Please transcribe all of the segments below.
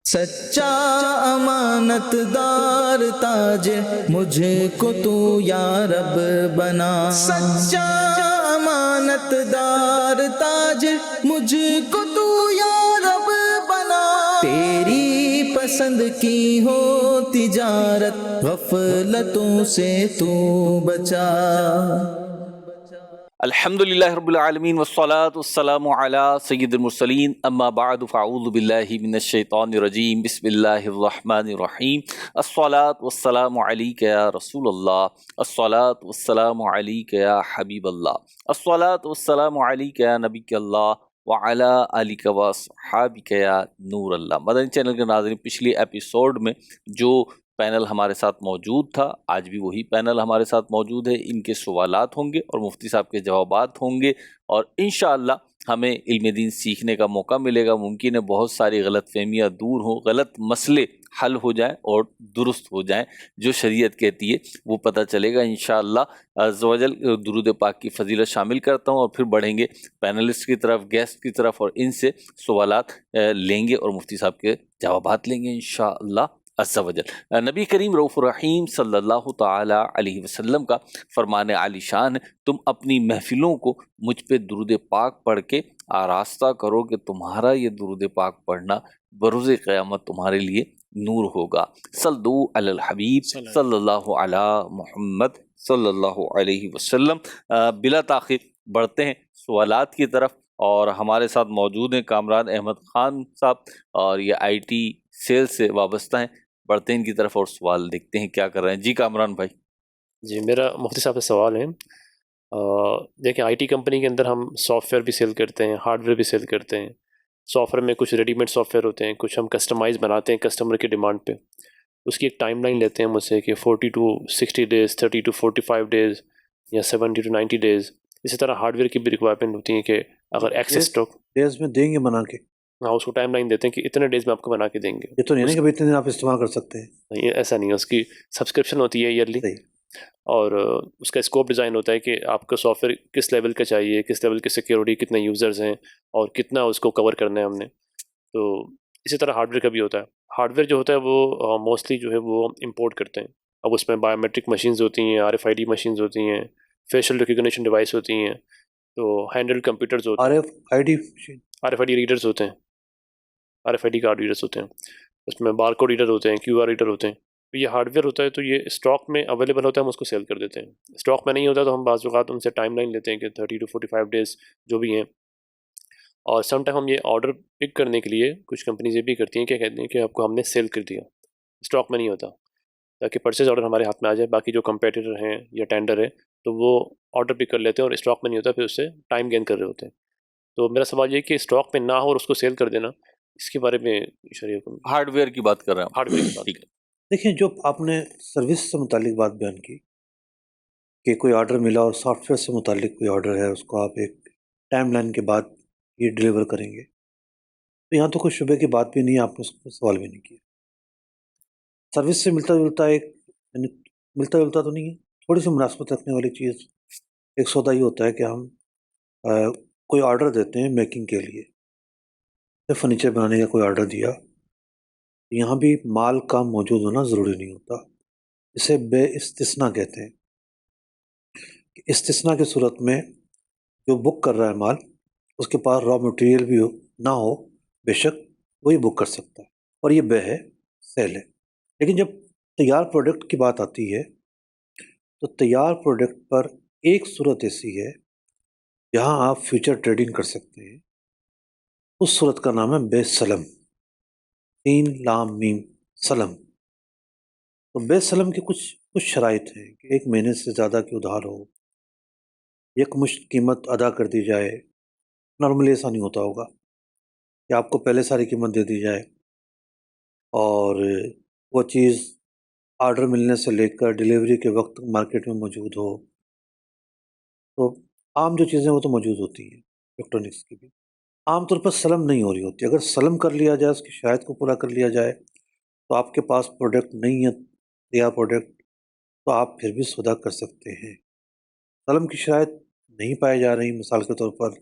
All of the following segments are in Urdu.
سچا امانت دار تاجر مجھے کو تو یا رب بنا، سچا امانت دار تاجر مجھے کو تو یا رب بنا، تیری پسند کی ہو تجارت غفلتوں سے تو بچا۔ الحمدللہ رب العالمین والصلاة والسلام علی سید المرسلین، اما بعد فاعوذ باللہ من الشیطان الرجیم، بسم اللہ الرحمن الرحیم۔ الصلاة والسلام علیک یا رسول اللہ، الصلاة والسلام علیک یا حبیب اللہ، الصلاة والسلام علیک یا نبی اللہ وعلی آلک واصحابک یا نور اللہ۔ مدنی چینل کے ناظرین، پچھلی ایپیسوڈ میں جو پینل ہمارے ساتھ موجود تھا، آج بھی وہی پینل ہمارے ساتھ موجود ہے۔ ان کے سوالات ہوں گے اور مفتی صاحب کے جوابات ہوں گے، اور انشاءاللہ ہمیں علم دین سیکھنے کا موقع ملے گا۔ ممکن ہے بہت ساری غلط فہمیاں دور ہوں، غلط مسئلے حل ہو جائیں اور درست ہو جائیں، جو شریعت کہتی ہے وہ پتہ چلے گا انشاءاللہ عز و جل۔ درود پاک کی فضیلت شامل کرتا ہوں اور پھر بڑھیں گے پینلسٹ کی طرف، گیسٹ کی طرف، اور ان سے سوالات لیں گے اور مفتی صاحب کے جوابات لیں گے انشاءاللہ عز و جل۔ نبی کریم رؤوف الرحیم صلی اللہ تعالی علیہ وسلم کا فرمان عالی شان ہے، تم اپنی محفلوں کو مجھ پہ درود پاک پڑھ کے آراستہ کرو کہ تمہارا یہ درود پاک پڑھنا بروز قیامت تمہارے لیے نور ہوگا۔ صلو علی الحبیب صلی اللہ علی محمد صلی اللہ علیہ وسلم۔ بلا تاخیر بڑھتے ہیں سوالات کی طرف، اور ہمارے ساتھ موجود ہیں کامران احمد خان صاحب، اور یہ آئی ٹی سیل سے وابستہ ہیں۔ بڑھتے ہیں ان کی طرف اور سوال دیکھتے ہیں کیا کر رہے ہیں۔ جی کامران بھائی۔ جی، میرا مفتی صاحب سے سوال ہے، دیکھیں آئی ٹی کمپنی کے اندر ہم سافٹ ویئر بھی سیل کرتے ہیں، ہارڈ ویئر بھی سیل کرتے ہیں۔ سافٹ ویئر میں کچھ ریڈی میڈ سافٹ ویئر ہوتے ہیں، کچھ ہم کسٹمائز بناتے ہیں کسٹمر کی ڈیمانڈ پہ۔ اس کی ایک ٹائم لائن لیتے ہیں مجھ سے کہ 40 to 60 days، 30 to 45 days یا 70 to 90 days۔ اسی طرح ہارڈ ویئر کی بھی ریکوائرمنٹ ہوتی ہیں کہ اگر ایکسس اسٹاک، ڈیز میں دیں گے بنا کے، ہاں اس کو ٹائم لائن دیتے ہیں کہ اتنے ڈیز میں آپ کو بنا کے دیں گے۔ یہ تو نہیں ہے کہ اتنے دن آپ استعمال کر سکتے ہیں، نہیں، ایسا نہیں ہے، اس کی سبسکرپشن ہوتی ہے ایئرلی، صحیح۔ اور اس کا اسکوپ ڈیزائن ہوتا ہے کہ آپ کا سافٹ ویئر کس لیول کا چاہیے، کس لیول کی سیکیورٹی، کتنے یوزرز ہیں اور کتنا اس کو کور کرنا ہے ہم نے۔ تو اسی طرح ہارڈ ویئر کا بھی ہوتا ہے۔ ہارڈ ویئر جو ہوتا ہے وہ موسٹلی جو ہے وہ امپورٹ کرتے ہیں۔ اب اس میں بایو میٹرک مشینز ہوتی ہیں، RFID مشینز ہوتی ہیں، فیشل ریکگنیشن ڈیوائس ہوتی ہیں، تو ہینڈل کمپیوٹرز ہوتے ہیں، RFID ریڈرز ہوتے ہیں، RFID کارڈ ریڈرز ہوتے ہیں، اس میں بار کوڈ ریڈر ہوتے ہیں، QR ریڈر ہوتے ہیں۔ تو یہ ہارڈ ویئر ہوتا ہے، تو یہ اسٹاک میں اویلیبل ہوتا ہے، ہم اس کو سیل کر دیتے ہیں۔ اسٹاک میں نہیں ہوتا تو ہم بعض اوقات ان سے ٹائم لائن لیتے ہیں کہ 30 to 45 days جو بھی ہیں۔ اور سم ٹائم ہم یہ آرڈر پک کرنے کے لیے کچھ کمپنیز یہ بھی کرتی ہیں، کیا کہتے ہیں کہ آپ کو ہم نے سیل کر دیا، اسٹاک میں نہیں ہوتا، تاکہ پرچیز آرڈر ہمارے ہاتھ میں آ جائے۔ باقی جو کمپیٹیٹر ہیں یا ٹینڈر ہے تو وہ آرڈر پک کر لیتے ہیں اور اسٹاک میں نہیں ہوتا، پھر اس سے ٹائم گین کر رہے ہوتے ہیں۔ تو میرا سوال یہ کہ اسٹاک میں نہ ہو اور اس کو سیل کر دینا، اس کے بارے میں شریعت ہارڈ ویئر کی بات کر رہے ہیں، ہارڈ ویئر کی بات ٹھیک ہے۔ دیکھیں، جو آپ نے سروس سے متعلق بات بیان کی کہ کوئی آرڈر ملا اور سافٹ ویئر سے متعلق کوئی آرڈر ہے، اس کو آپ ایک ٹائم لائن کے بعد یہ ڈلیور کریں گے، تو یہاں تو کوئی شبے کی بات بھی نہیں ہے، آپ نے اس پر سوال بھی نہیں کیا۔ سروس سے ملتا جلتا یعنی ملتا جلتا تو نہیں ہے، تھوڑی سی مناسبت رکھنے والی چیز ایک سودا یہ ہوتا ہے کہ ہم کوئی آرڈر دیتے ہیں میکنگ کے لیے، فرنیچر بنانے کا کوئی آرڈر دیا، یہاں بھی مال کا موجود ہونا ضروری نہیں ہوتا، اسے بے استثناء کہتے ہیں۔ استثناء کی صورت میں جو بک کر رہا ہے مال، اس کے پاس را مٹیریل بھی نہ ہو، بے شک وہی بک کر سکتا ہے، اور یہ بے ہے، سیل ہے۔ لیکن جب تیار پروڈکٹ کی بات آتی ہے تو تیار پروڈکٹ پر ایک صورت ایسی ہے جہاں آپ فیوچر ٹریڈنگ کر سکتے ہیں، اس صورت کا نام ہے بے سلم، تین لام میم سلم۔ تو بے سلم کی کچھ شرائط ہیں کہ 1 مہینے سے زیادہ کی ادھار ہو، یک مشت قیمت ادا کر دی جائے۔ نارملی ایسا نہیں ہوتا ہوگا کہ آپ کو پہلے ساری قیمت دے دی جائے اور وہ چیز آرڈر ملنے سے لے کر ڈیلیوری کے وقت مارکیٹ میں موجود ہو۔ تو عام جو چیزیں وہ تو موجود ہوتی ہیں الیکٹرانکس کی بھی، عام طور پر سلم نہیں ہو رہی ہوتی۔ اگر سلم کر لیا جائے، اس کی شرائط کو پورا کر لیا جائے، تو آپ کے پاس پروڈکٹ نہیں ہے، تیار پروڈکٹ، تو آپ پھر بھی سودا کر سکتے ہیں۔ سلم کی شرائط نہیں پائی جا رہی، مثال کے طور پر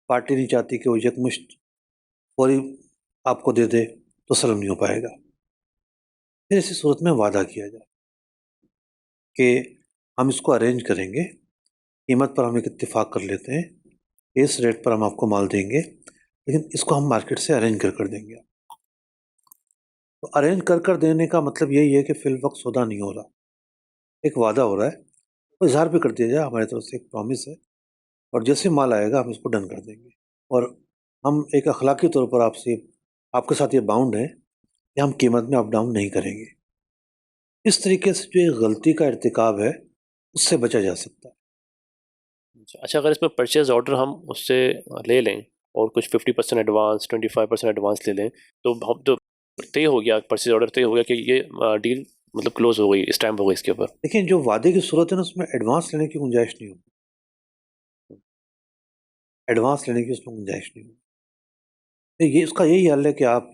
پارٹی نہیں چاہتی کہ وہ یکمشت فوری آپ کو دے دے، تسلم نہیں ہو پائے گا۔ پھر اسی صورت میں وعدہ کیا جائے کہ ہم اس کو ارینج کریں گے، قیمت پر ہم ایک اتفاق کر لیتے ہیں، اس ریٹ پر ہم آپ کو مال دیں گے، لیکن اس کو ہم مارکیٹ سے ارینج کر دیں گے۔ تو ارینج کر دینے کا مطلب یہی ہے کہ فی الوقت سودا نہیں ہو رہا، ایک وعدہ ہو رہا ہے، وہ اظہار بھی کر دیا جائے ہماری طرف سے ایک پرومس ہے، اور جیسے مال آئے گا ہم اس کو ڈن کر دیں گے، اور ہم ایک اخلاقی طور پر آپ کے ساتھ یہ باؤنڈ ہے کہ ہم قیمت میں اپ ڈاؤن نہیں کریں گے۔ اس طریقے سے جو ایک غلطی کا ارتکاب ہے اس سے بچا جا سکتا ہے۔ اچھا، اگر اس میں پرچیز آرڈر ہم اس سے لے لیں اور کچھ 50% ایڈوانس 25% ایڈوانس لے لیں، تو ہم تو طے ہو گیا، پرچیز آرڈر طے ہو گیا کہ یہ ڈیل مطلب کلوز ہو گئی، اسٹیمپ ہو گئی اس کے اوپر۔ لیکن جو وعدے کی صورت ہے نا اس میں ایڈوانس لینے کی گنجائش نہیں ہوگی، ایڈوانس لینے کی اس میں گنجائش نہیں ہوگی۔ یہ اس کا یہی حل ہے کہ آپ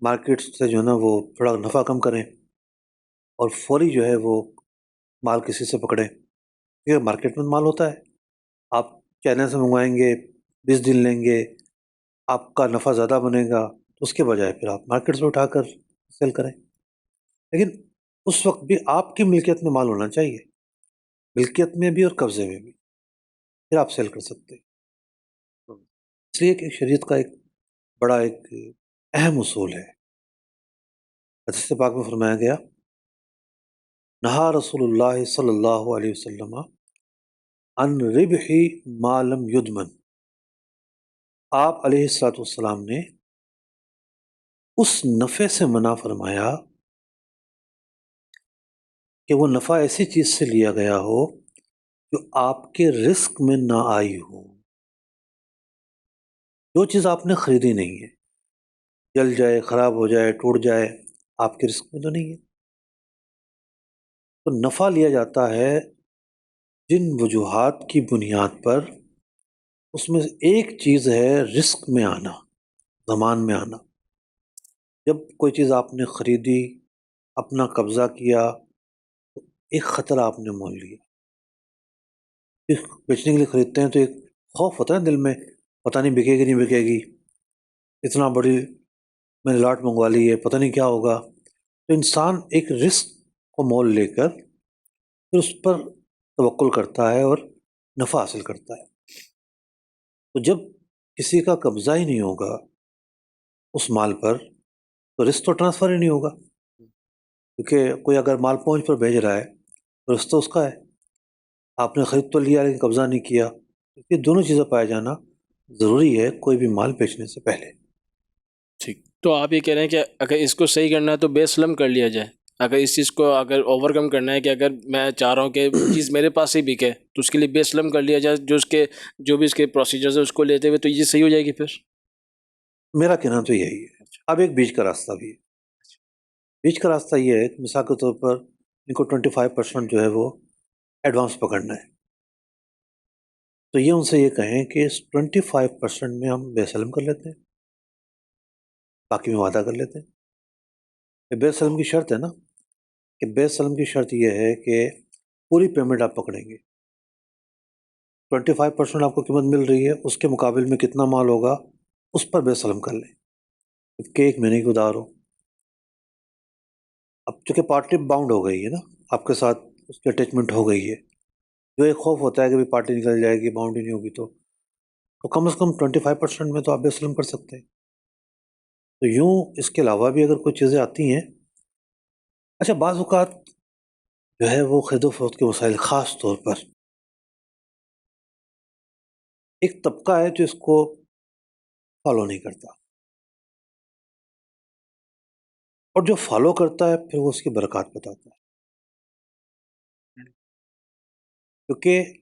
مارکیٹ سے جو ہے نا وہ تھوڑا نفع کم کریں اور فوری جو ہے وہ مال کسی سے پکڑیں، یہ مارکیٹ میں مال ہوتا ہے، آپ چائنا سے منگوائیں گے، 20 دن لیں گے، آپ کا نفع زیادہ بنے گا، تو اس کے بجائے پھر آپ مارکیٹ سے اٹھا کر سیل کریں، لیکن اس وقت بھی آپ کی ملکیت میں مال ہونا چاہیے، ملکیت میں بھی اور قبضے میں بھی، پھر آپ سیل کر سکتے ہیں۔ اس لیے کہ شریعت کا ایک بڑا ایک اہم اصول ہے، حدیث پاک میں فرمایا گیا، نہا رسول اللہ صلی اللہ علیہ وسلم عن ربح ما لم یدمن، آپ علیہ الصلوۃ والسلام نے اس نفع سے منع فرمایا کہ وہ نفع ایسی چیز سے لیا گیا ہو جو آپ کے رزق میں نہ آئی ہو، جو چیز آپ نے خریدی نہیں ہے، جل جائے، خراب ہو جائے، ٹوٹ جائے، آپ کے رزق میں تو نہیں ہے۔ تو نفع لیا جاتا ہے جن وجوہات کی بنیاد پر، اس میں سے ایک چیز ہے رزق میں آنا، زمان میں آنا۔ جب کوئی چیز آپ نے خریدی، اپنا قبضہ کیا، تو ایک خطرہ آپ نے مول لیا، بیچنے کے لیے خریدتے ہیں تو ایک خوف ہوتا ہے دل میں، پتہ نہیں بکے گی نہیں بکے گی، اتنا بڑی میں نے لاٹ منگوا لی ہے، پتہ نہیں کیا ہوگا، تو انسان ایک رسک کو مول لے کر پھر اس پر توکل کرتا ہے اور نفع حاصل کرتا ہے۔ تو جب کسی کا قبضہ ہی نہیں ہوگا اس مال پر تو رسک تو ٹرانسفر ہی نہیں ہوگا، کیونکہ کوئی اگر مال پہنچ پر بھیج رہا ہے تو رسک تو اس کا ہے، آپ نے خرید تو لیا لیکن قبضہ نہیں کیا۔ یہ دونوں چیزیں پائے جانا ضروری ہے کوئی بھی مال بیچنے سے پہلے۔ ٹھیک، تو آپ یہ کہہ رہے ہیں کہ اگر اس کو صحیح کرنا ہے تو بے سلم کر لیا جائے، اگر اس چیز کو اگر اوور کم کرنا ہے کہ اگر میں چاہ رہا ہوں کہ چیز میرے پاس ہی بکے تو اس کے لیے بے سلم کر لیا جائے، جو بھی اس کے پروسیجرز ہیں اس کو لیتے ہوئے، تو یہ صحیح ہو جائے گی پھر؟ میرا کہنا تو یہی ہے۔ اب ایک بیچ کا راستہ بھی ہے، بیچ کا راستہ یہ ہے کہ مثال کے طور پر ان کو 25% جو ہے وہ ایڈوانس پکڑنا ہے، تو یہ ان سے یہ کہیں کہ اس 25% میں ہم بے سلم کر لیتے ہیں، باقی میں وعدہ کر لیتے ہیں۔ یہ بے سلم کی شرط ہے نا، کہ بے سلم کی شرط یہ ہے کہ پوری پیمنٹ آپ پکڑیں گے، 25% آپ کو قیمت مل رہی ہے، اس کے مقابل میں کتنا مال ہوگا اس پر بے سلم کر لیں کہ ایک مہینے کی ادھار ہو۔ اب چونکہ پارٹی باؤنڈ ہو گئی ہے نا، آپ کے ساتھ اس کی اٹیچمنٹ ہو گئی ہے، جو ایک خوف ہوتا ہے کہ پارٹی نکل جائے گی، باؤنڈ ہی نہیں ہوگی، تو کم از کم 25% میں تو آپ بے سلم کر سکتے ہیں۔ تو یوں اس کے علاوہ بھی اگر کوئی چیزیں آتی ہیں، اچھا بعض اوقات جو ہے وہ خرید و فروخت کے مسائل، خاص طور پر ایک طبقہ ہے جو اس کو فالو نہیں کرتا، اور جو فالو کرتا ہے پھر وہ اس کی برکات بتاتا ہے، کیونکہ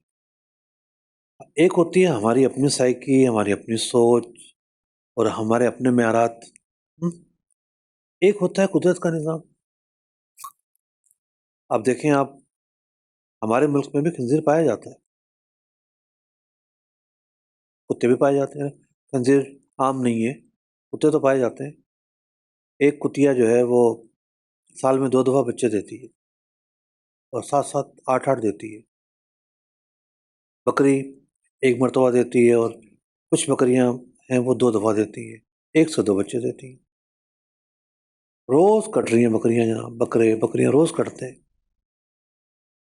ایک ہوتی ہے ہماری اپنی سائیکی، ہماری اپنی سوچ اور ہمارے اپنے معیارات، ایک ہوتا ہے قدرت کا نظام۔ آپ دیکھیں، آپ ہمارے ملک میں بھی خنزیر پایا جاتا ہے، کتے بھی پائے جاتے ہیں، خنزیر عام نہیں ہے، کتے تو پائے جاتے ہیں۔ ایک کتیا جو ہے وہ سال میں 2 دفعہ بچے دیتی ہے اور 7 8 دیتی ہے۔ بکری ایک مرتبہ دیتی ہے اور کچھ بکریاں ہیں وہ 2 دفعہ دیتی ہیں، 1 سے 2 بچے دیتی ہیں۔ روز کٹ رہی ہیں بکریاں جناب، بکریاں روز کٹتے ہیں،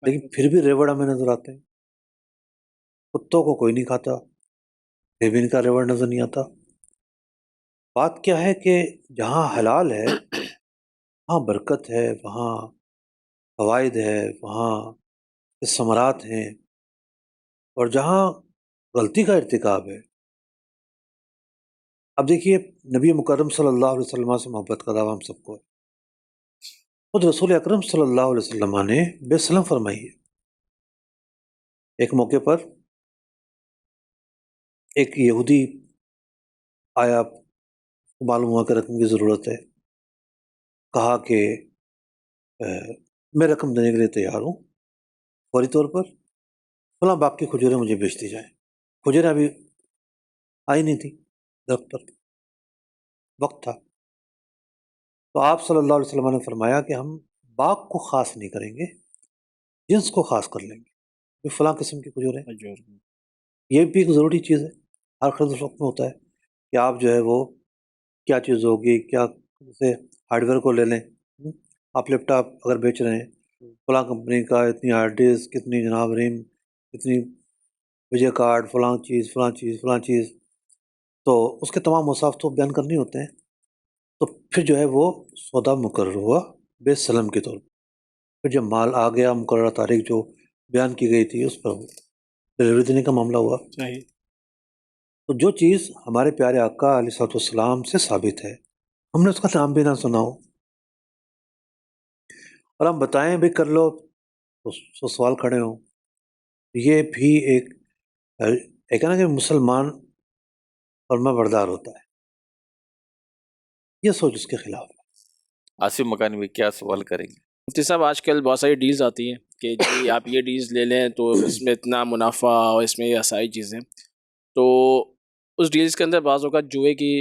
لیکن پھر بھی ریوڑ ہمیں نظر آتے ہیں. کتوں کو کوئی نہیں کھاتا، پھر بھی ان کا ریوڑ نظر نہیں آتا. بات کیا ہے کہ جہاں حلال ہے وہاں برکت ہے، وہاں فوائد ہے، وہاں ثمرات ہیں، اور جہاں غلطی کا ارتکاب ہے. اب دیکھیے نبی مکرم صلی اللہ علیہ وسلم سے محبت کا دعویٰ ہم سب کو ہے. خود رسول اکرم صلی اللہ علیہ وسلم نے بے سلم فرمائی ہے. ایک موقع پر ایک یہودی آیا، معلوم ہوا کہ رقم کی ضرورت ہے، کہا کہ میں رقم دینے کے لیے تیار ہوں، فوری طور پر فلاں باغ کی کھجوریں مجھے بیچ دی جائیں. کھجوریں ابھی آئی نہیں تھی درخت پر، وقت تھا. تو آپ صلی اللہ علیہ وسلم نے فرمایا کہ ہم باغ کو خاص نہیں کریں گے، جنس کو خاص کر لیں گے کہ فلاں قسم کی کھجوریں. یہ بھی ایک ضروری چیز ہے، ہر خرید و فروخت میں ہوتا ہے کہ آپ جو ہے وہ کیا چیز ہوگی، کیا جیسے ہارڈ ویئر کو لے لیں، آپ لیپ ٹاپ اگر بیچ رہے ہیں فلاں کمپنی کا، اتنی ہارڈ ڈسک، کتنی جناب ریم، اتنی ویڈیو کارڈ، فلاں چیز فلاں چیز فلاں چیز، تو اس کے تمام مصاف تو بیان کرنے ہوتے ہیں. تو پھر جو ہے وہ سودا مقرر ہوا بے سلم کے طور پر. پھر جب مال آ گیا، مقررہ تاریخ جو بیان کی گئی تھی اس پر ڈلیوری دینے کا معاملہ ہوا. صحیح. تو جو چیز ہمارے پیارے آقا علیہ الصلوۃ والسلام سے ثابت ہے، ہم نے اس کا نام بھی نہ سنا ہو اور ہم بتائیں بھی کر لو تو سوال کھڑے ہوں. یہ بھی ایک ہے نا کہ مسلمان فرما بردار ہوتا ہے، یہ سوچ اس کے خلاف ہے. آصف مکانی میں کیا سوال کریں گے؟ مفتی صاحب آج کل بہت ساری ڈیلز آتی ہیں کہ جی آپ یہ ڈیلز لے لیں تو اس میں اتنا منافع اور اس میں یہ ساری چیزیں، تو اس ڈیلز کے اندر بعض اوقات جوئے کی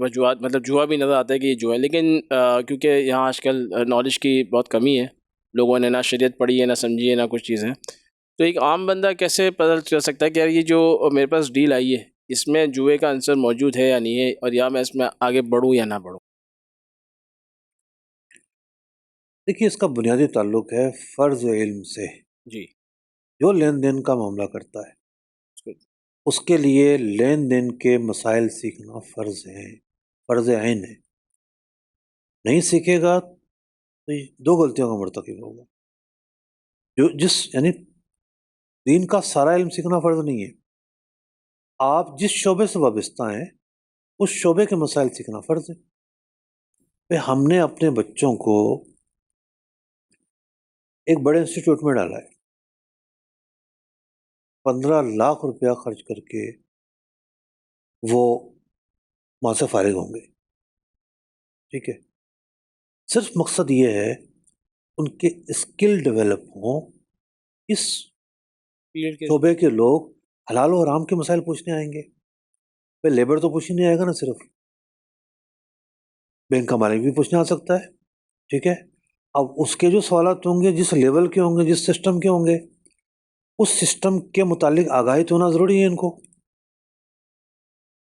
وجوہات، مطلب جوا بھی نظر آتا ہے کہ یہ جوا ہے، لیکن کیونکہ یہاں آج کل نالج کی بہت کمی ہے، لوگوں نے نہ شریعت پڑھی ہے، نہ سمجھی ہے، نہ کچھ چیزیں، تو ایک عام بندہ کیسے پتہ چل سکتا ہے کہ یار یہ جو میرے پاس ڈیل آئی ہے اس میں جوئے کا عنصر موجود ہے یا نہیں ہے، اور یا میں اس میں آگے بڑھوں یا نہ بڑھوں؟ دیکھیے اس کا بنیادی تعلق ہے فرض علم سے. جی. جو لین دین کا معاملہ کرتا ہے اس کے لیے لین دین کے مسائل سیکھنا فرض ہے، فرض عین ہے. نہیں سیکھے گا تو یہ دو غلطیوں کا مرتکب ہوگا. یعنی دین کا سارا علم سیکھنا فرض نہیں ہے، آپ جس شعبے سے وابستہ ہیں اس شعبے کے مسائل سیکھنا فرض ہے. ہم نے اپنے بچوں کو ایک بڑے انسٹیٹیوٹ میں ڈالا ہے، 15 لاکھ روپیہ خرچ کر کے وہ وہاں سے فارغ ہوں گے. ٹھیک ہے، صرف مقصد یہ ہے ان کے اسکل ڈیولپ ہوں. اس شعبے کے لوگ حلال و حرام کے مسائل پوچھنے آئیں گے. لیبر تو پوچھنے نہیں آئے گا نا، صرف بینک کا مالک بھی پوچھنے آ سکتا ہے. ٹھیک ہے، اب اس کے جو سوالات ہوں گے جس لیول کے ہوں گے، جس سسٹم کے ہوں گے، اس سسٹم کے متعلق آگاہی تو ہونا ضروری ہے ان کو.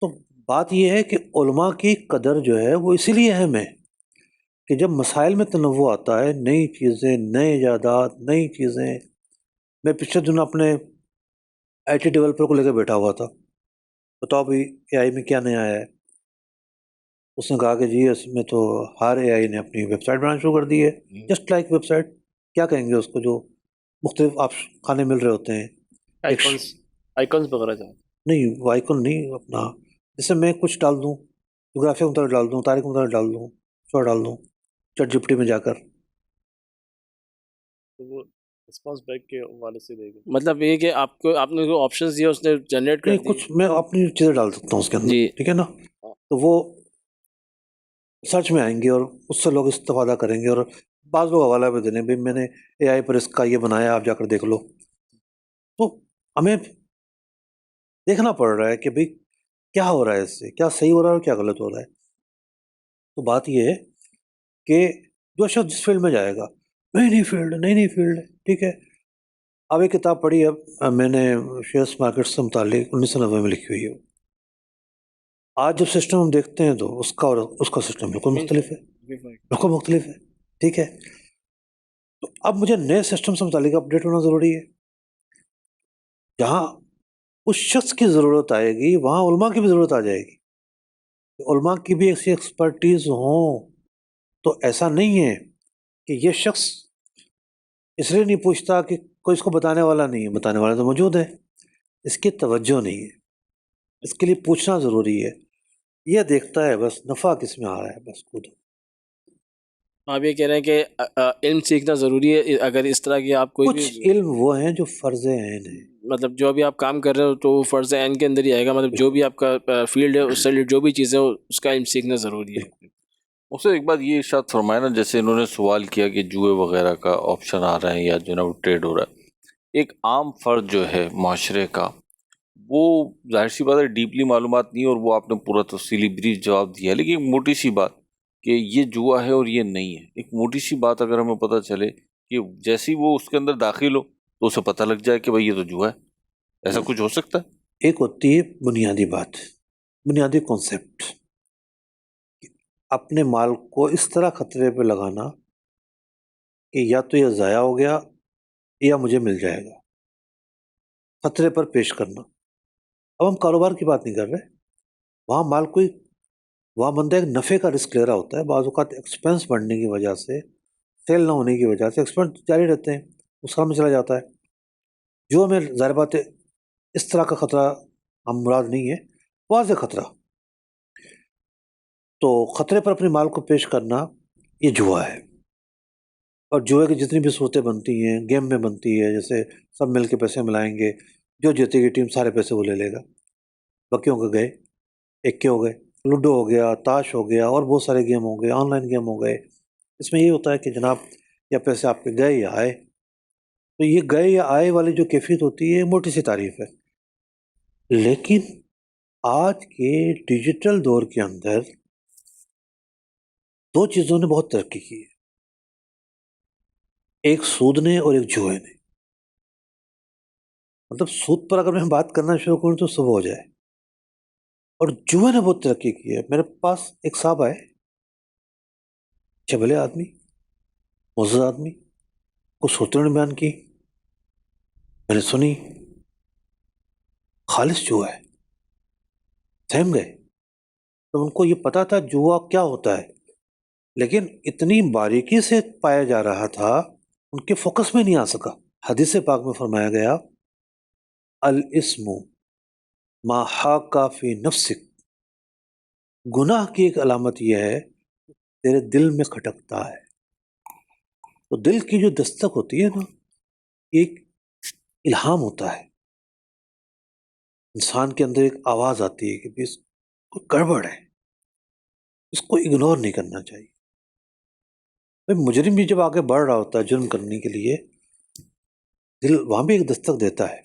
تو بات یہ ہے کہ علماء کی قدر جو ہے وہ اسی لیے اہم ہے کہ جب مسائل میں تنوع آتا ہے، نئی چیزیں، نئے ایجادات، نئی چیزیں. میں پچھلے دن اپنے آئی ٹی ڈیولپر کو لے کے بیٹھا ہوا تھا، بتاؤ بھائی اے آئی میں کیا نیا آیا ہے. اس نے کہا کہ جی اس میں تو ہر اے آئی نے اپنی ویب سائٹ بنانا شروع کر دی ہے، جسٹ لائک ویب سائٹ. کیا کہیں گے اس کو جو مختلف آپ کھانے مل رہے ہوتے ہیں، آئیکنز وغیرہ جائیں. نہیں وہ آئیکن نہیں، اپنا جیسے میں کچھ ڈال دوں، جغرافیہ کے مطابق ڈال دوں، تاریخ کے مطابق ڈال دوں، شو ڈال دوں چیٹ جی پی ٹی میں جا کر، تو وہ رسپانس بیک کے حوالے سے دے گا. مطلب یہ کہ آپ کو آپ نے جو آپشنز دیے اس نے جنریٹ کر نہیں دی. کچھ میں اپنی چیزیں ڈال سکتا ہوں اس کے اندر. جی. ٹھیک ہے نا، تو وہ سرچ میں آئیں گے اور اس سے لوگ استفادہ کریں گے، اور بعض لوگ حوالہ بھی دینے، بھائی میں نے اے آئی پر اس کا یہ بنایا، آپ جا کر دیکھ لو. تو ہمیں دیکھنا پڑ رہا ہے کہ بھائی کیا ہو رہا ہے، اس سے کیا صحیح ہو رہا ہے اور کیا غلط ہو رہا ہے. تو بات یہ ہے کہ جو شخص جس فیلڈ میں جائے گا، نئی فیلڈ ہے. ٹھیک ہے، اب ایک کتاب پڑھی ہے میں نے شیئرس مارکیٹ سے متعلق 1990 میں لکھی ہوئی ہے. آج جب سسٹم ہم دیکھتے ہیں تو اس کا اور اس کا سسٹم بالکل مختلف ہے، بالکل مختلف ہے، ٹھیک ہے. تو اب مجھے نئے سسٹم سے متعلق اپڈیٹ ہونا ضروری ہے. جہاں اس شخص کی ضرورت آئے گی وہاں علماء کی بھی ضرورت آ جائے گی. علماء کی بھی ایسی ایکسپرٹیز ہوں. تو ایسا نہیں ہے کہ یہ شخص اس لیے نہیں پوچھتا کہ کوئی اس کو بتانے والا نہیں ہے، بتانے والا تو موجود ہے، اس کی توجہ نہیں ہے. اس کے لیے پوچھنا ضروری ہے. یہ دیکھتا ہے بس نفع کس میں آ رہا ہے، بس خود. آپ یہ کہہ رہے ہیں کہ علم سیکھنا ضروری ہے. اگر اس طرح کی آپ کوئی کچھ بھی علم وہ ہیں جو فرض عین ہیں. مطلب جو بھی آپ کام کر رہے ہو تو وہ فرض عین کے اندر ہی آئے گا. مطلب جو بھی آپ کا فیلڈ ہے اس سے جو بھی چیزیں ہو اس کا علم سیکھنا ضروری ہے. اس سے ایک بات یہ ارشاد فرمایا نا، جیسے انہوں نے سوال کیا کہ جوئے وغیرہ کا آپشن آ رہا ہے یا جو نا وہ ٹریڈ ہو رہا ہے. ایک عام فرد جو ہے معاشرے کا، وہ ظاہر سی بات ہے ڈیپلی معلومات نہیں، اور وہ آپ نے پورا تفصیلی بریف جواب دیا. لیکن ایک موٹی سی بات کہ یہ جوا ہے اور یہ نہیں ہے، ایک موٹی سی بات اگر ہمیں پتہ چلے کہ جیسی وہ اس کے اندر داخل ہو تو اسے پتہ لگ جائے کہ بھائی یہ تو جوا ہے، ایسا کچھ ہو سکتا ہے؟ ایک ہوتی ہے بنیادی بات، بنیادی کانسیپٹ، اپنے مال کو اس طرح خطرے پہ لگانا کہ یا تو یہ ضائع ہو گیا یا مجھے مل جائے گا، خطرے پر پیش کرنا. اب ہم کاروبار کی بات نہیں کر رہے. وہاں مال کوئی، وہاں بندہ ایک نفع کا رسک لے رہا ہوتا ہے. بعض اوقات ایکسپینس بڑھنے کی وجہ سے، سیل نہ ہونے کی وجہ سے ایکسپینس جاری رہتے ہیں، اس کا میں چلا جاتا ہے. جو ہمیں ظاہر بات ہے اس طرح کا خطرہ ہم مراد نہیں ہے، واضح خطرہ. تو خطرے پر اپنے مال کو پیش کرنا یہ جوا ہے. اور جوئے کی جتنی بھی صورتیں بنتی ہیں گیم میں بنتی ہے، جیسے سب مل کے پیسے ملائیں گے، جو جیتے گی ٹیم سارے پیسے وہ لے لے گا. بکیوں کے گئے، ایک کے ہو گئے، لوڈو ہو گیا، تاش ہو گیا، اور بہت سارے گیم ہو گئے، آن لائن گیم ہو گئے. اس میں یہ ہوتا ہے کہ جناب یا پیسے آپ کے گئے یا آئے. تو یہ گئے یا آئے والی جو کیفیت ہوتی ہے موٹی سی تعریف ہے. لیکن آج کے ڈیجیٹل دور کے اندر دو چیزوں نے بہت ترقی کی ہے، ایک سود نے اور ایک جوئے نے. مطلب سود پر اگر میں بات کرنا شروع کروں تو صبح ہو جائے. اور جوئے نے بہت ترقی کی ہے. میرے پاس ایک صاحب آئے، چبلے آدمی، معزز آدمی، کچھ صورتیں نے بیان کی، میں نے سنی، خالص جوا ہے، سہم گئے. تو ان کو یہ پتا تھا جوا کیا ہوتا ہے، لیکن اتنی باریکی سے پایا جا رہا تھا ان کے فوکس میں نہیں آ سکا. حدیث پاک میں فرمایا گیا الاسم ما حاک فی نفسک، گناہ کی ایک علامت یہ ہے تیرے دل میں کھٹکتا ہے. تو دل کی جو دستک ہوتی ہے نا، ایک الہام ہوتا ہے، انسان کے اندر ایک آواز آتی ہے کہ اس کوئی گڑبڑ ہے، اس کو اگنور نہیں کرنا چاہیے. مجرم بھی جب آگے بڑھ رہا ہوتا ہے جرم کرنے کے لیے، دل وہاں بھی ایک دستک دیتا ہے،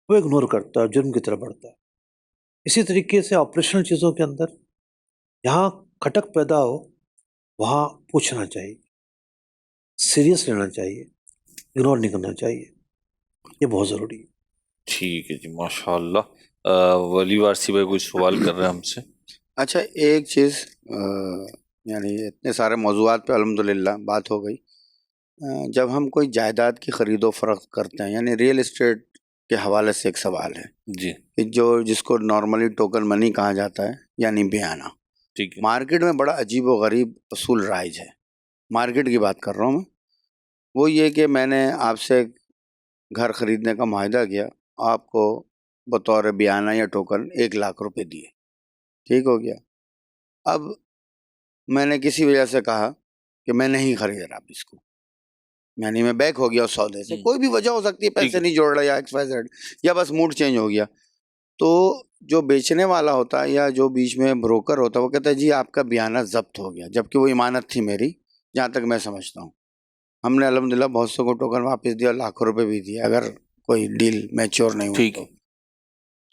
وہ اگنور کرتا ہے، جرم کی طرف بڑھتا ہے. اسی طریقے سے آپریشنل چیزوں کے اندر جہاں کھٹک پیدا ہو وہاں پوچھنا چاہیے، سیریس لینا چاہیے، اگنور نہیں کرنا چاہیے. یہ بہت ضروری ہے. ٹھیک ہے جی، ماشاء اللہ. ولی وارسی بھائی کوئی سوال کر رہے ہیں ہم سے. اچھا ایک چیز، یعنی اتنے سارے موضوعات پہ الحمدللہ بات ہو گئی. جب ہم کوئی جائیداد کی خرید و فروخت کرتے ہیں، یعنی ریئل اسٹیٹ کے حوالے سے ایک سوال ہے جی کہ جس کو نارملی ٹوکن منی کہا جاتا ہے، یعنی بیانہ. ٹھیک ہے. مارکیٹ میں بڑا عجیب و غریب اصول رائج ہے. مارکیٹ کی بات کر رہا ہوں میں. وہ یہ کہ میں نے آپ سے گھر خریدنے کا معاہدہ کیا، آپ کو بطور بیانہ یا ٹوکن 1,00,000 روپے دیے، ٹھیک ہو گیا. اب میں نے کسی وجہ سے کہا کہ میں نہیں خرید رہا اب اس کو، یعنی میں بیک ہو گیا اس سودے سے. کوئی بھی وجہ ہو سکتی ہے، پیسے نہیں جوڑ رہا یا XYZ، یا بس موڈ چینج ہو گیا. تو جو بیچنے والا ہوتا ہے یا جو بیچ میں بروکر ہوتا ہے وہ کہتا ہے جی آپ کا بیانہ ضبط ہو گیا، جبکہ وہ امانت تھی میری، جہاں تک میں سمجھتا ہوں. ہم نے الحمدللہ بہت سے کو ٹوکن واپس دیا، لاکھوں روپے بھی دیے اگر کوئی ڈیل میچور نہیں ہوئی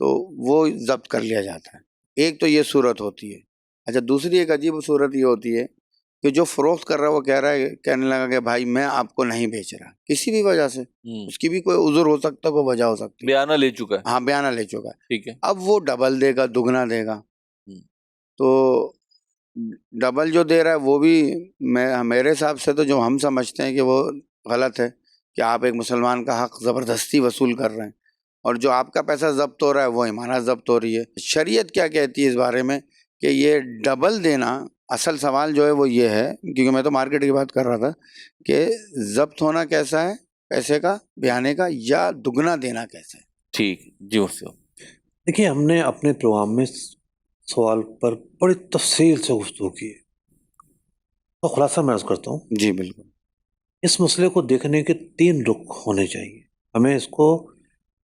تو وہ ضبط کر لیا جاتا ہے. ایک تو یہ صورت ہوتی ہے. اچھا دوسری ایک عجیب صورت یہ ہوتی ہے کہ جو فروخت کر رہا ہے وہ کہہ رہا ہے، کہنے لگا کہ بھائی میں آپ کو نہیں بیچ رہا، کسی بھی وجہ سے، اس کی بھی کوئی عذر ہو سکتا ہے، کوئی وجہ ہو سکتی ہے، بیانہ لے چکا ہے. ہاں بیانہ لے چکا ہے. ٹھیک ہے. اب وہ ڈبل دے گا، دگنا دے گا. تو ڈبل جو دے رہا ہے وہ بھی میرے حساب سے تو جو ہم سمجھتے ہیں کہ وہ غلط ہے کہ آپ ایک مسلمان کا حق زبردستی وصول کر رہے ہیں، اور جو آپ کا پیسہ ضبط ہو رہا ہے وہ امانت ضبط ہو رہی ہے۔ شریعت کیا کہتی ہے اس بارے میں کہ یہ ڈبل دینا، اصل سوال جو ہے وہ یہ ہے، کیونکہ میں تو مارکیٹ کی بات کر رہا تھا، کہ ضبط ہونا کیسا ہے پیسے کا بیانے کا، یا دگنا دینا کیسا ہے؟ ٹھیک جی مفتی صاحب۔ دیکھیے، ہم نے اپنے پروگرام میں سوال پر بڑی تفصیل سے گفتگو کی ہے، تو خلاصہ میں عرض کرتا ہوں۔ جی بالکل۔ اس مسئلے کو دیکھنے کے 3 رخ ہونے چاہیے، ہمیں اس کو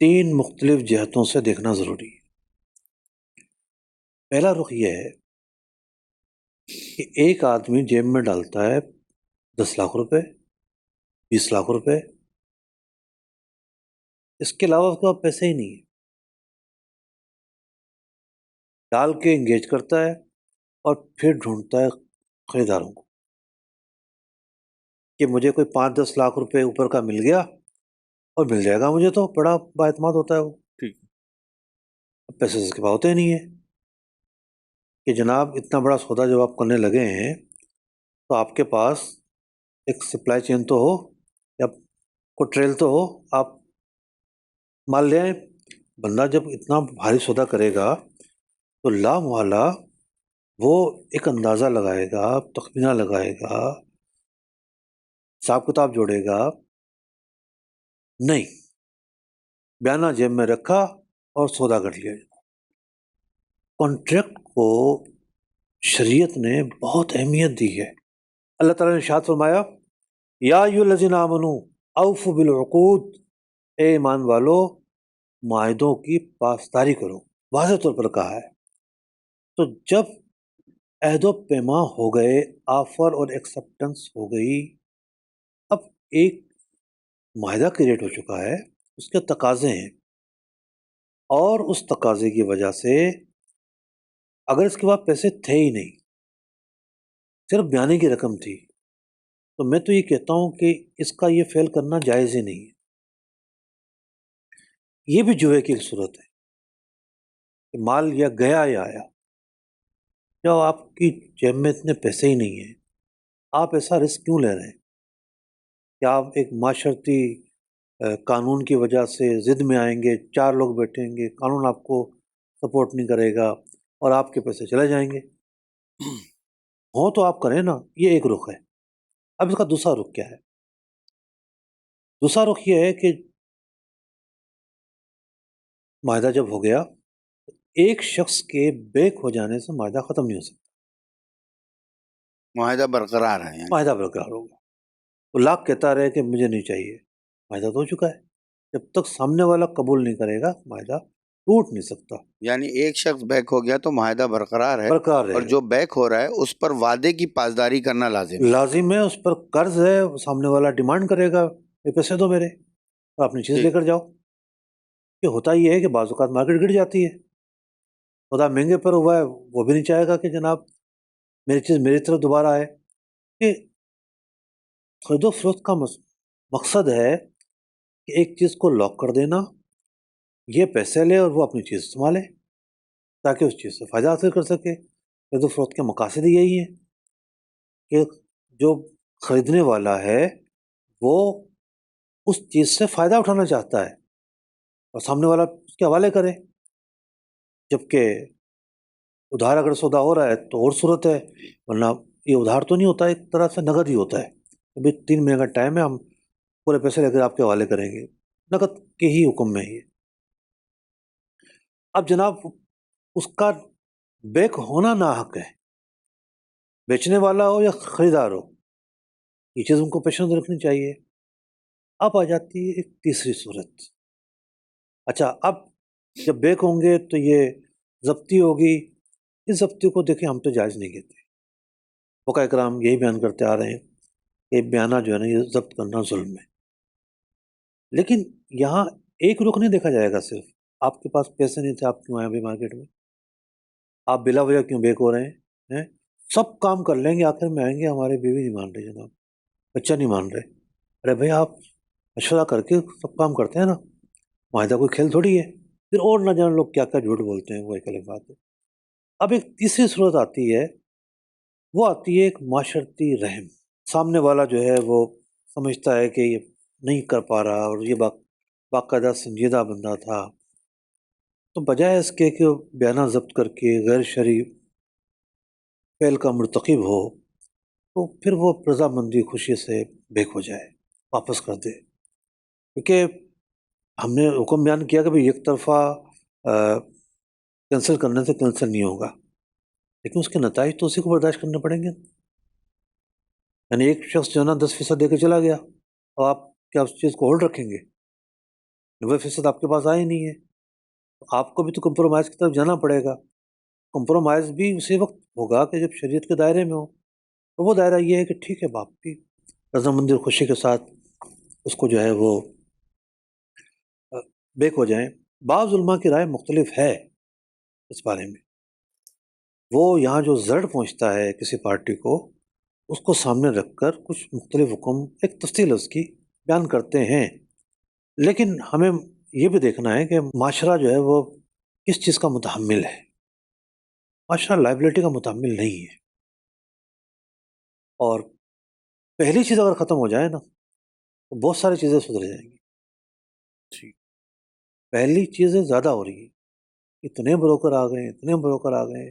3 مختلف جہتوں سے دیکھنا ضروری ہے۔ پہلا رخ یہ ہے کہ ایک آدمی جیب میں ڈالتا ہے 10 لاکھ روپے، 20 لاکھ روپے، اس کے علاوہ اس کے پاس پیسے ہی نہیں ہے، ڈال کے انگیج کرتا ہے اور پھر ڈھونڈتا ہے خریداروں کو کہ مجھے کوئی 5-10 لاکھ روپے اوپر کا مل گیا، اور مل جائے گا مجھے، تو بڑا بااعتماد ہوتا ہے وہ۔ ٹھیک۔ پیسے اس کے پاس ہوتے ہی نہیں ہے کہ جناب اتنا بڑا سودا جب آپ کرنے لگے ہیں تو آپ کے پاس ایک سپلائی چین تو ہو، یا کوئی ٹریل تو ہو، آپ مال لے آئیں۔ بندہ جب اتنا بھاری سودا کرے گا تو لا محالہ وہ ایک اندازہ لگائے گا، تخمینہ لگائے گا، حساب کتاب جوڑے گا۔ نہیں، بیانہ جیب میں رکھا اور سودا کر لیا۔ کانٹریکٹ کو شریعت نے بہت اہمیت دی ہے۔ اللہ تعالیٰ نے ارشاد فرمایا، یا ایھا الذین آمنوا اوفوا بالعقود، اے ایمان والو معاہدوں کی پاسداری کرو، واضح طور پر کہا ہے۔ تو جب عہد و پیما ہو گئے، آفر اور ایکسیپٹنس ہو گئی، اب ایک معاہدہ کریٹ ہو چکا ہے، اس کے تقاضے ہیں، اور اس تقاضے کی وجہ سے اگر اس کے بعد پیسے تھے ہی نہیں، صرف بیانے کی رقم تھی، تو میں تو یہ کہتا ہوں کہ اس کا یہ فعل کرنا جائز ہی نہیں ہے۔ یہ بھی جوئے کی ایک صورت ہے کہ مال یا گیا یا آیا، جب آپ کی جیب میں اتنے پیسے ہی نہیں ہیں، آپ ایسا رسک کیوں لے رہے ہیں کہ آپ ایک معاشرتی قانون کی وجہ سے ضد میں آئیں گے، 4 لوگ بیٹھیں گے، قانون آپ کو سپورٹ نہیں کرے گا اور آپ کے پیسے چلے جائیں گے؟ ہوں تو آپ کریں نا، یہ ایک رخ ہے۔ اب اس کا دوسرا رخ کیا ہے؟ دوسرا رخ یہ ہے کہ معاہدہ جب ہو گیا، ایک شخص کے بیک ہو جانے سے معاہدہ ختم نہیں ہو سکتا، معاہدہ برقرار ہے یعنی۔ معاہدہ برقرار ہوگا۔ وہ لاکھ کہتا رہے کہ مجھے نہیں چاہیے، معاہدہ تو ہو چکا ہے، جب تک سامنے والا قبول نہیں کرے گا معاہدہ ٹوٹ نہیں سکتا، یعنی ایک شخص بیک ہو گیا تو معاہدہ برقرار ہے، برقرار اور رہے جو بیک ہو رہا ہے اس پر وعدے کی پاسداری کرنا لازم ہے۔ لازم ہے۔ اس پر قرض ہے، سامنے والا ڈیمانڈ کرے گا یہ پیسے دو میرے، اور اپنی چیز لے کر جاؤ۔ یہ ہوتا یہ ہے کہ بعض اوقات مارکیٹ گر جاتی ہے، خدا مہنگے پر ہوا ہے، وہ بھی نہیں چاہے گا کہ جناب میری چیز میری طرف دوبارہ آئے۔ کہ خرید و فروخت کا مقصد ہے کہ ایک چیز کو لاک کر دینا، یہ پیسے لے اور وہ اپنی چیز سنبھالے تاکہ اس چیز سے فائدہ حاصل کر سکے۔ خرید و فروخت کے مقاصد یہی ہیں کہ جو خریدنے والا ہے وہ اس چیز سے فائدہ اٹھانا چاہتا ہے اور سامنے والا اس کے حوالے کرے، جبکہ ادھار اگر سودا ہو رہا ہے تو اور صورت ہے، ورنہ یہ ادھار تو نہیں ہوتا، ایک طرح سے نقد ہی ہوتا ہے۔ ابھی 3 مہینے کا ٹائم ہے، ہم پورے پیسے لے کر آپ کے حوالے کریں گے، نقد کے ہی حکم میں یہ۔ اب جناب اس کا بیک ہونا ناحق ہے، بیچنے والا ہو یا خریدار ہو، یہ چیز ان کو پیش نظر رکھنی چاہیے۔ اب آ جاتی ہے ایک تیسری صورت۔ اچھا، اب جب بیک ہوں گے تو یہ ضبطی ہوگی، اس ضبطی کو دیکھیں ہم تو جائز نہیں کہتے، فقہاء کرام یہی بیان کرتے آ رہے ہیں کہ بیانہ جو ہے نا یہ ضبط کرنا ظلم ہے۔ لیکن یہاں ایک رخ نہیں دیکھا جائے گا، صرف آپ کے پاس پیسے نہیں تھے، آپ کیوں آئے ابھی مارکیٹ میں، آپ بلا وجہ کیوں بیک ہو رہے ہیں؟ سب کام کر لیں گے، آخر میں آئیں گے ہمارے بیوی نہیں مان رہے جناب، بچہ نہیں مان رہے۔ ارے بھائی آپ مشورہ کر کے سب کام کرتے ہیں نا، معاہدہ کوئی کھیل تھوڑی ہے۔ پھر اور نہ جانے لوگ کیا کیا جھوٹ بولتے ہیں، وہ ایک الگ بات ہے۔ اب ایک تیسری صورت آتی ہے، وہ آتی ہے ایک معاشرتی رحم. سامنے والا جو ہے وہ سمجھتا ہے کہ یہ نہیں کر پا رہا اور یہ باقاعدہ سنجیدہ بندہ تھا، تو بجائے اس کے کہ وہ بیانہ ضبط کر کے غیر شرعی فعل کا مرتکب ہو، تو پھر وہ رضامندی خوشی سے بیک ہو جائے، واپس کر دے. کیونکہ ہم نے حکم بیان کیا کہ بھئی ایک طرفہ کینسل کرنے سے کینسل نہیں ہوگا، لیکن اس کے نتائج تو اسی کو برداشت کرنے پڑیں گے. یعنی ایک شخص جو ہے نا 10% دے کے چلا گیا، اور آپ کیا اس چیز کو ہولڈ رکھیں گے؟ 90% آپ کے پاس آئے نہیں ہے، آپ کو بھی تو کمپرومائز کی طرف جانا پڑے گا. کمپرومائز بھی اسی وقت ہوگا کہ جب شریعت کے دائرے میں ہو. تو وہ دائرہ یہ ہے کہ ٹھیک ہے، باپ بھی رضامندی اور خوشی کے ساتھ اس کو جو ہے وہ بیک ہو جائیں. بعض علماء کی رائے مختلف ہے اس بارے میں. وہ یہاں جو زرڈ پہنچتا ہے کسی پارٹی کو، اس کو سامنے رکھ کر کچھ مختلف حکم ایک تفصیل اس کی بیان کرتے ہیں. لیکن ہمیں یہ بھی دیکھنا ہے کہ معاشرہ جو ہے وہ کس چیز کا متحمل ہے. معاشرہ لائبلٹی کا متحمل نہیں ہے. اور پہلی چیز اگر ختم ہو جائے نا تو بہت ساری چیزیں سدھر جائیں گی. پہلی چیزیں زیادہ ہو رہی ہیں، اتنے بروکر آ گئے، اتنے بروکر آ گئے.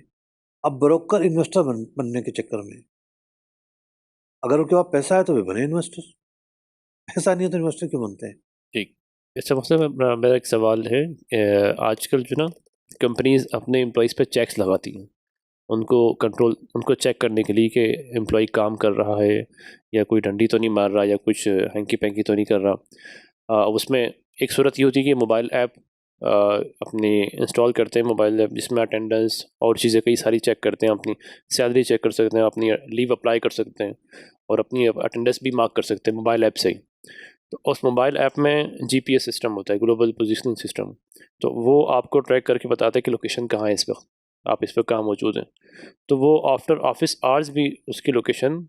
اب بروکر انویسٹر بننے کے چکر میں، اگر ان کے پاس پیسہ ہے تو وہ بنے انویسٹر، پیسہ نہیں ہے تو انویسٹر کیوں بنتے ہیں؟ ٹھیک. اس سے مطلب میرا ایک سوال ہے، آج کل جو نا کمپنیز اپنے امپلائیز پہ چیکس لگاتی ہیں، ان کو چیک کرنے کے لیے کہ امپلائی کام کر رہا ہے یا کوئی ڈنڈی تو نہیں مار رہا یا کچھ ہینکی پینکی تو نہیں کر رہا. اس میں ایک صورت یہ ہوتی ہے کہ موبائل ایپ اپنی انسٹال کرتے ہیں، موبائل ایپ جس میں اٹینڈنس اور چیزیں کئی ساری چیک کرتے ہیں، اپنی سیلری چیک کر سکتے ہیں، اپنی لیو اپلائی کر سکتے ہیں اور اپنی اٹینڈنس بھی مارک کر سکتے ہیں موبائل ایپ سے ہی. تو اس موبائل ایپ میں جی پی ایس سسٹم ہوتا ہے، گلوبل پوزیشننگ سسٹم. تو وہ آپ کو ٹریک کر کے بتاتا ہے کہ لوکیشن کہاں ہے اس وقت، آپ اس وقت کہاں موجود ہیں. تو وہ آفٹر آفس آورز بھی اس کی لوکیشن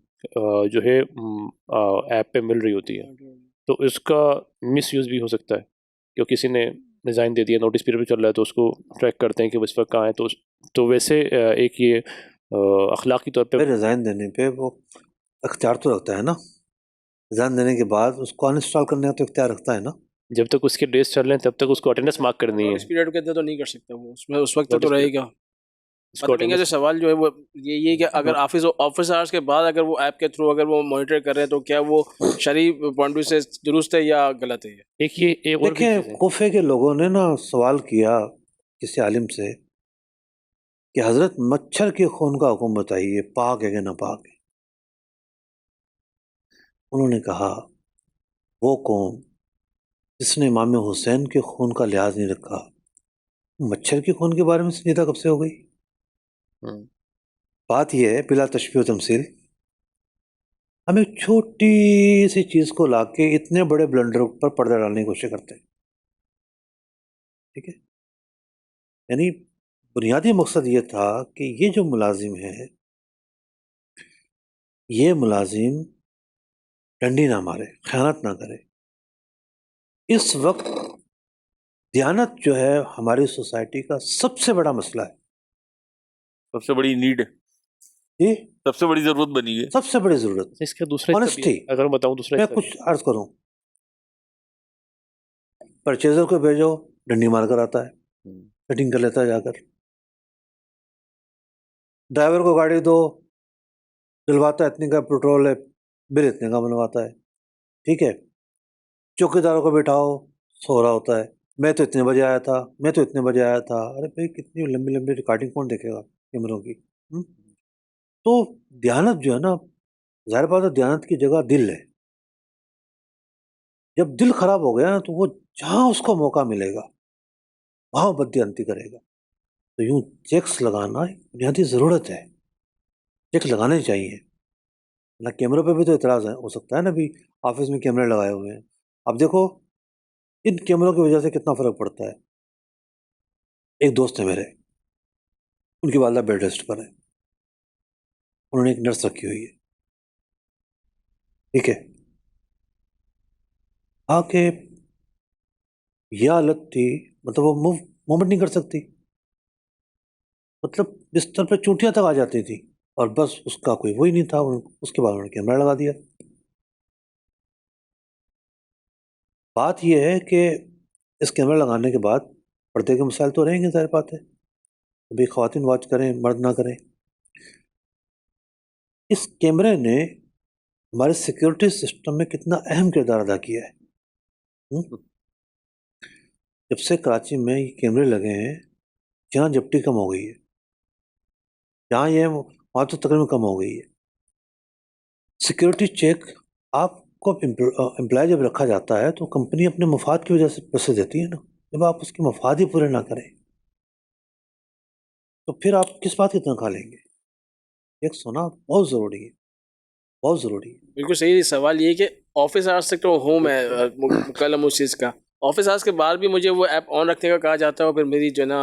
جو ہے ایپ پہ مل رہی ہوتی ہے. تو اس کا مس یوز بھی ہو سکتا ہے کہ کسی نے ریزائن دے دیا، نوٹس پیریڈ پہ چل رہا ہے، تو اس کو ٹریک کرتے ہیں کہ وہ اس وقت کہاں ہے. تو ویسے ایک یہ اخلاقی طور پہ ریزائن دینے پہ وہ اختیار تو رکھتا ہے نا، ریزائن دینے کے بعد اس کو انسٹال کرنے کا تو اختیار رکھتا ہے نا. جب تک اس کے ڈیز چل رہے ہیں تب تک اس کو اٹینڈنس مارک کرنی ہے. اس پیریڈ کے اندر تو نہیں کر سکتا وہ، اس میں اس وقت تو Notice رہے period. گا. اس کو مطلب ان کا جو attendance- سوال جو ہے وہ یہ کہ اگر آفس آورس کے بعد اگر وہ ایپ کے تھرو اگر وہ مانیٹر کر رہے ہیں تو کیا وہ شرعی پوائنٹ سے درست ہے یا غلط ہے؟ ایک یہ ایک اور بھی چیز دیکھیں، ہے. کوفے کے لوگوں نے نا سوال کیا کسی عالم سے کہ حضرت مچھر کے خون کا حکم بتائیے، پاک ہے کہ نہ پاک ہے. انہوں نے کہا وہ قوم جس نے امام حسین کے خون کا لحاظ نہیں رکھا، مچھر کے خون کے بارے میں سنجیدہ کب سے ہو گئی؟ ہم، بات یہ ہے بلا تشبیہ و تمثیل، ہم ایک چھوٹی سی چیز کو لا کے اتنے بڑے بلنڈر پر پردہ ڈالنے کی کوشش کرتے ہیں. ٹھیک ہے، یعنی بنیادی مقصد یہ تھا کہ یہ جو ملازم ہے، یہ ملازم ڈنڈی نہ مارے، خیانت نہ کرے. اس وقت دیانت جو ہے ہماری سوسائٹی کا سب سے بڑا مسئلہ ہے. سب سے بڑی نیڈ، جی، سب سے بڑی ضرورت بنی ہے. سب سے بڑی ضرورت. اس کا دوسرا حصہ بھی ہے. Honesty. اگر میں بتاؤں دوسرا میں حصہ کچھ عرض کروں، پرچیزر کو بھیجو، ڈنڈی مار کر آتا ہے، بھی. کٹنگ کر لیتا ہے جا کر. ڈرائیور کو گاڑی دو، دلواتا ہے اتنے کا پیٹرول ہے، بل اتنے کا بنواتا ہے. ٹھیک ہے، چوکیداروں کو بٹھاؤ، سو رہا ہوتا ہے، میں تو اتنے بجے آیا تھا، میں تو اتنے بجے آیا تھا. ارے بھائی کتنی لمبی لمبی ریکارڈنگ کون دیکھے گا کیمروں کی؟ تو دیانت جو ہے نا، ظاہر بات ہے دیانت کی جگہ دل ہے. جب دل خراب ہو گیا نا تو وہ جہاں اس کو موقع ملے گا وہاں بددیانتی کرے گا. تو یوں چیکس لگانا ایک بنیادی ضرورت ہے، چیک لگانے چاہیے. نہ کیمروں پہ بھی تو اعتراض ہو سکتا ہے نا، بھی آفس میں کیمرے لگائے ہوئے ہیں. اب دیکھو ان کیمروں کی وجہ سے کتنا فرق پڑتا ہے. ایک دوست ہے میرے، ان کی والدہ بیڈ ریسٹ پر ہے، انہوں نے ایک نرس رکھی ہوئی ہے. ٹھیک ہے، آ کے یہ حالت تھی، مطلب وہ موومنٹ نہیں کر سکتی. مطلب بستر پہ چونٹیاں تک آ جاتی تھیں، اور بس اس کا کوئی وہی نہیں تھا، اس کے بعد انہوں نے کیمرہ لگا دیا۔ بات یہ ہے کہ اس کیمرہ لگانے کے بعد پردے کے مسائل تو رہیں گے، ظاہر بات ہے، ابھی خواتین واچ کریں مرد نہ کریں۔ اس کیمرے نے ہمارے سیکیورٹی سسٹم میں کتنا اہم کردار ادا کیا ہے۔ جب سے کراچی میں یہ کیمرے لگے ہیں، جہاں جپٹی کم ہو گئی ہے، جہاں یہ وہاں تو تقریباً کم ہو گئی ہے۔ سیکیورٹی چیک آپ کو امپلائی جب رکھا جاتا ہے تو کمپنی اپنے مفاد کی وجہ سے پیسے دیتی ہے نا، جب آپ اس کے مفاد ہی پورے نہ کریں تو پھر آپ کس بات کی تنخواہ لیں گے؟ ایک سونا بہت ضروری ہے، بہت ضروری ہے۔ بالکل صحیح سوال یہ ہے کہ آفس آورس تک تو ہوم ہے مکلم اس چیز کا، آفس آورس کے بعد بھی مجھے وہ ایپ آن رکھنے کا کہا جاتا ہے، اور پھر میری جو ہے نا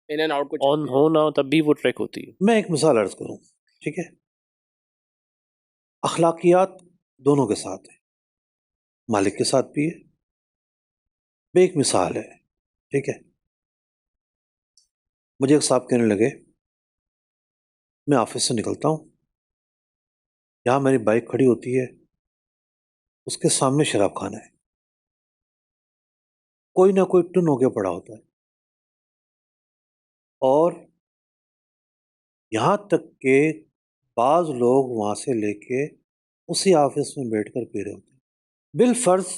ان اینڈ آؤٹ کو آن ہو نہ ہو تب بھی وہ ٹریک ہوتی ہے۔ میں ایک مثال عرض کروں، ٹھیک ہے؟ اخلاقیات دونوں کے ساتھ ہے، مالک کے ساتھ بھی ہے۔ میں ایک مثال ہے، ٹھیک ہے؟ مجھے ایک صاحب کہنے لگے، میں آفس سے نکلتا ہوں، یہاں میری بائک کھڑی ہوتی ہے، اس کے سامنے شراب خانہ ہے، کوئی نہ کوئی ٹن ہو کے پڑا ہوتا ہے، اور یہاں تک کہ بعض لوگ وہاں سے لے کے اسی آفس میں بیٹھ کر پی رہے ہوتے ہیں۔ بالفرض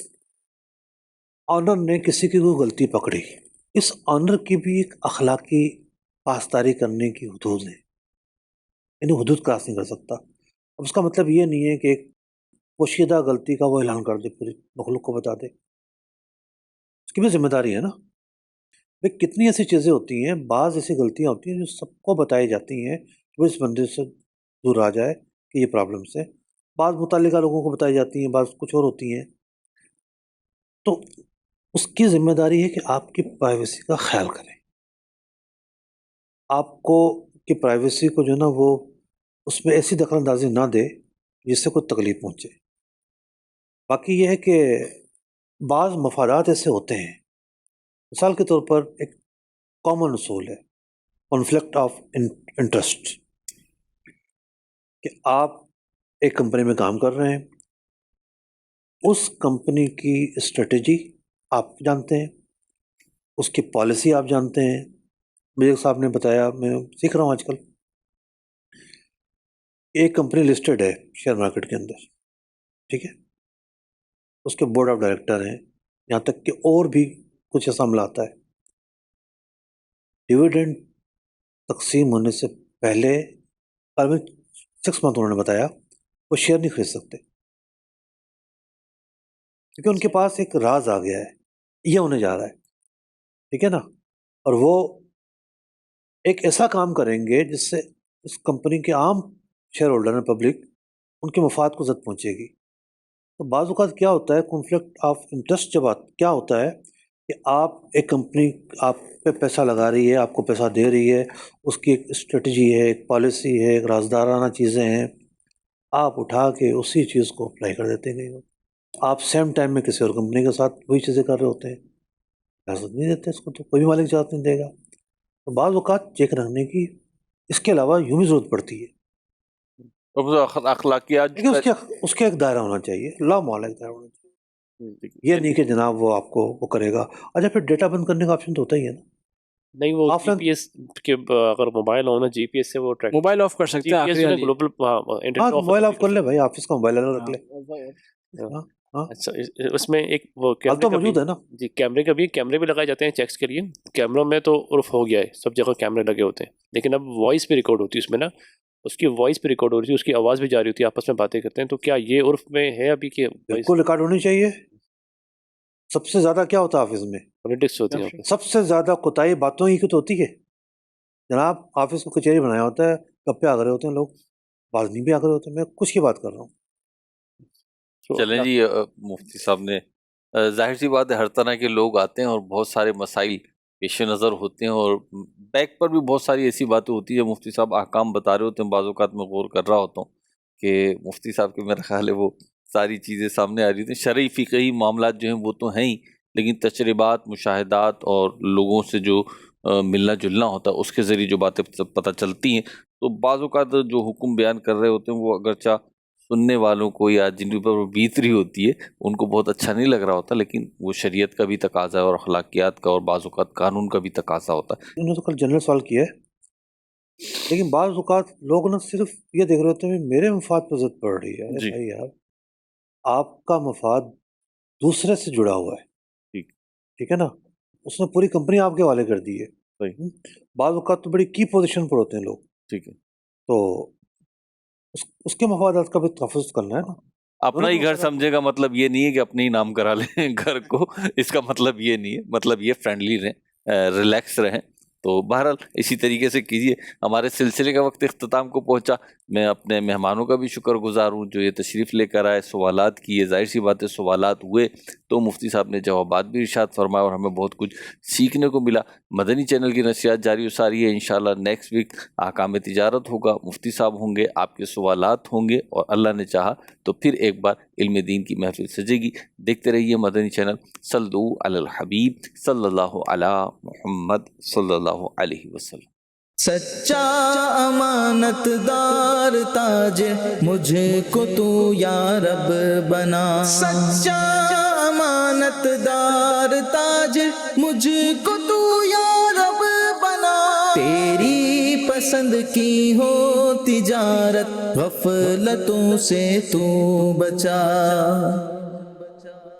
آنر نے کسی کی کوئی غلطی پکڑی، اس آنر کی بھی ایک اخلاقی پاسداری کرنے کی حدود ہے، یعنی حدود کراس نہیں کر سکتا۔ اب اس کا مطلب یہ نہیں ہے کہ ایک پوشیدہ غلطی کا وہ اعلان کر دے، پوری مخلوق کو بتا دے، اس کی بھی ذمہ داری ہے نا۔ بھئی کتنی ایسی چیزیں ہوتی ہیں، بعض ایسی غلطیاں ہوتی ہیں جو سب کو بتائی جاتی ہیں کہ وہ اس بندے سے دور آ جائے کہ یہ پرابلم سے، بعض متعلقہ لوگوں کو بتائی جاتی ہیں، بعض کچھ اور ہوتی ہیں، تو اس کی ذمہ داری ہے کہ آپ کی پرائیویسی کا خیال کریں، آپ کو کہ پرائیویسی کو جو ہے نا وہ اس میں ایسی دخل اندازی نہ دے جس سے کوئی تکلیف پہنچے۔ باقی یہ ہے کہ بعض مفادات ایسے ہوتے ہیں، مثال کے طور پر ایک کامن اصول ہے کانفلکٹ آف انٹرسٹ، کہ آپ ایک کمپنی میں کام کر رہے ہیں، اس کمپنی کی اسٹریٹجی آپ جانتے ہیں، اس کی پالیسی آپ جانتے ہیں۔ مجھے ایک صاحب نے بتایا، میں سیکھ رہا ہوں آج کل، ایک کمپنی لسٹڈ ہے شیئر مارکیٹ کے اندر، ٹھیک ہے؟ اس کے بورڈ آف ڈائریکٹر ہیں، یہاں تک کہ اور بھی کچھ ایسا عملہ آتا ہے۔ ڈیویڈنڈ تقسیم ہونے سے پہلے 6 منتھ انہوں نے بتایا وہ شیئر نہیں خرید سکتے، کیونکہ ان کے پاس ایک راز آ گیا ہے، یہ ہونے جا رہا ہے، ٹھیک ہے نا؟ اور وہ ایک ایسا کام کریں گے جس سے اس کمپنی کے عام شیئر ہولڈر ہیں، پبلک، ان کے مفاد کو زد پہنچے گی۔ تو بعض اوقات کیا ہوتا ہے، کنفلکٹ آف انٹرسٹ جب کیا ہوتا ہے کہ آپ ایک کمپنی آپ پہ پیسہ لگا رہی ہے، آپ کو پیسہ دے رہی ہے، اس کی ایک اسٹریٹجی ہے، ایک پالیسی ہے، ایک رازدارانہ چیزیں ہیں، آپ اٹھا کے اسی چیز کو اپلائی کر دیتے ہیں، آپ سیم ٹائم میں کسی اور کمپنی کے ساتھ وہی چیزیں کر رہے ہوتے ہیں، اجازت نہیں دیتے، اس کو تو کوئی بھی مالک اجازت نہیں دے گا۔ تو بعض اوقات چیک رکھنے کی اس کے علاوہ یوں بھی ضرورت پڑتی ہے، اخلاقیات لیکن اس کا ایک دائرہ ہونا چاہیے، لا محالہ ایک دائرہ ہونا چاہیے، یہ نہیں کہ جناب وہ آپ کو وہ کرے گا۔ اچھا پھر ڈیٹا بند کرنے کا آپشن تو ہوتا ہی ہے نا، نہیں وہ آف جی لائن، پی ایس کے اگر موبائل ہونا جی پی ایس سے وہ ٹریک، موبائل آف کر جی سکتے ہیں پی ایس آخری جو ہے والی۔ گلوبل ہاں انٹرنیٹ موبائل آف کر لے بھائی، آفس کا موبائل الگ رکھ لے۔ ہاں۔ ہاں اچھا اس میں ایک وہ حال کیمرے تو کا بھی، موجود ہے نا۔ جی کیمرے بھی لگائے جاتے ہیں چیکس کے لیے، کیمروں میں تو عرف ہو گیا ہے، سب جگہ کیمرے لگے ہوتے ہیں، لیکن اب وائس بھی ریکارڈ ہوتی ہے اس میں نا، اس کی وائس بھی ریکارڈ ہو رہی ہے، اس کی آواز بھی جاری ہوتی ہے، آپس میں باتیں کرتے ہیں، تو کیا یہ عرف میں ہے ابھی کہ بالکل ریکارڈ ہونی چاہیے۔ سب سے زیادہ کیا ہوتا ہے آفس میں؟ پولیٹکس ہوتی ہے؟ سب سے زیادہ کوتاہی باتوں ہی کی تو ہوتی ہے جناب، آفس کو کچہری بنایا ہوتا ہے، کب پہ آ رہے ہوتے ہیں لوگ، بعض نہیں بھی آ رہے ہوتے ہیں، میں کچھ کی بات کر رہا ہوں۔ چلیں جی، مفتی صاحب نے ظاہر سی بات ہے ہر طرح کے لوگ آتے ہیں اور بہت سارے مسائل پیش نظر ہوتے ہیں، اور بیک پر بھی بہت ساری ایسی باتیں ہوتی ہیں، مفتی صاحب احکام بتا رہے ہوتے ہیں، بعض اوقات میں غور کر رہا ہوتا ہوں کہ مفتی صاحب کے میرا خیال ہے وہ ساری چیزیں سامنے آ رہی تھیں، شرعی فقہی معاملات جو ہیں وہ تو ہیں ہی، لیکن تجربات، مشاہدات اور لوگوں سے جو ملنا جلنا ہوتا ہے، اس کے ذریعے جو باتیں پتہ چلتی ہیں، تو بعض اوقات جو حکم بیان کر رہے ہوتے ہیں وہ اگرچہ سننے والوں کو یا جن پر وہ بیت رہی ہوتی ہے ان کو بہت اچھا نہیں لگ رہا ہوتا، لیکن وہ شریعت کا بھی تقاضا ہے اور اخلاقیات کا اور بعض اوقات قانون کا بھی تقاضا ہوتا ہے۔ انہوں نے تو کل جنرل سوال کیا ہے، لیکن بعض اوقات لوگ نا صرف یہ دیکھ رہے ہوتے ہیں کہ میرے مفاد پہ ضد پڑ رہی ہے۔ جی۔ بھائی یار، آپ کا مفاد دوسرے سے جڑا ہوا ہے، ٹھیک ہے نا، اس نے پوری کمپنی آپ کے حوالے کر دی ہے۔ صحیح۔ بعض اوقات تو بڑی کی پوزیشن پر ہوتے ہیں لوگ، ٹھیک ہے، تو اس کے مفادات کا بھی تحفظ کرنا ہے نا۔ اپنا ہی گھر سمجھے گا مطلب یہ نہیں ہے کہ اپنے ہی نام کرا لیں گھر کو، اس کا مطلب یہ نہیں ہے، مطلب یہ فرینڈلی رہیں، ریلیکس رہیں۔ تو بہرحال اسی طریقے سے کیجیے۔ ہمارے سلسلے کا وقت اختتام کو پہنچا، میں اپنے مہمانوں کا بھی شکر گزار ہوں جو یہ تشریف لے کر آئے، سوالات کیے، ظاہر سی بات ہے سوالات ہوئے تو مفتی صاحب نے جوابات بھی ارشاد فرمایا اور ہمیں بہت کچھ سیکھنے کو ملا۔ مدنی چینل کی نشریات جاری و ساری ہے، انشاءاللہ نیکسٹ ویک احکام تجارت ہوگا، مفتی صاحب ہوں گے، آپ کے سوالات ہوں گے، اور اللہ نے چاہا تو پھر ایک بار علم دین کی محفل سجے گی۔ دیکھتے رہیے مدنی چینل۔ صلو علی الحبیب صلی اللہ علی محمد صلی اللہ علیہ وسلم۔ سچا امانت دار تاجر مجھے کو تو یا رب بنا، سچا امانت دار تاجر مجھے کو تو یا رب بنا، تیری پسند کی ہو تجارت غفلتوں سے تو بچا۔